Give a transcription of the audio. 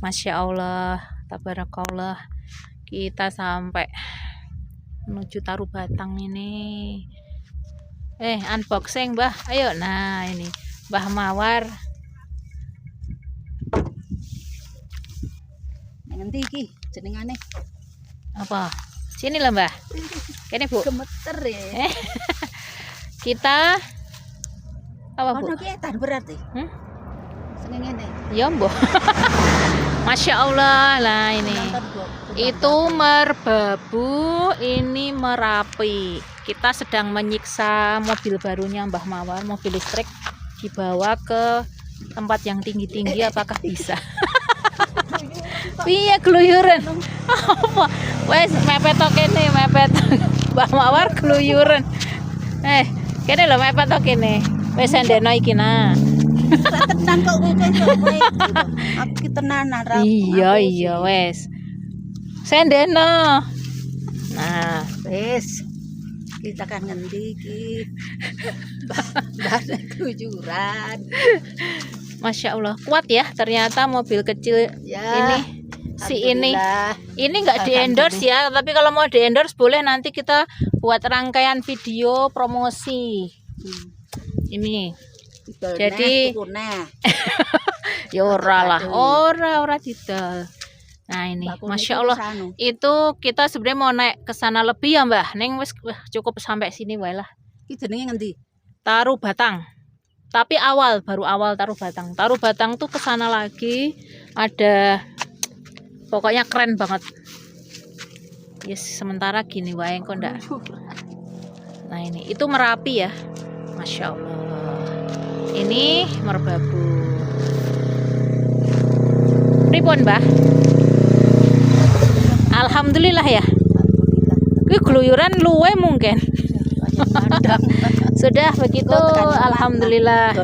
Masya Allah, tabarakallah. Kita sampai menuju Taru Batang ini. Unboxing Mbah, ayo. Nah ini Mbah Mawar. Ngendi iki jenengane? Apa? Sini lah Mbah. Kene Bu. Gemeter ya. Kita apa Bu? Ono ki etan berarti. Sing ngene. Ya mbah. Masya Allah lah ini. Itu Merbabu, ini Merapi. Kita sedang menyiksa mobil barunya Mbah Mawar, mobil listrik, dibawa ke tempat yang tinggi-tinggi. Apakah bisa? Piye keluyuran? Apa? Wes mepet tok kene, mepet. Mbah Mawar keluyuran. Kene lho mepet tok kene. Wes sendeno iki nah. Tenan kok kowe. Aku tenanan ra. Iya wes. Sendeno. Nah, Wis. Kita kan ngendi iki? Mbah kelujuran. Masya Allah, kuat ya ternyata mobil kecil Ya. ini nggak di endorse ya, tapi kalau mau di endorse boleh, nanti kita buat rangkaian video promosi. Ini jadi ya ora lah, ora didol. Nah ini Masya Allah, itu kita sebenarnya mau naik ke sana lebih ya Mbah. Neng wis cukup sampai sini wae lah. Iki jenenge ngendi? Taru Batang. Tapi baru awal Taru Batang. Taru Batang tuh ke sana lagi, ada pokoknya keren banget. Yes, sementara gini wae kok ndak. Nah ini itu Merapi ya. Masya Allah. Ini Merbabu. Pripun Mbah? Alhamdulillah ya. Kuwi keluyuran luwe mungkin. Sudah begitu, alhamdulillah.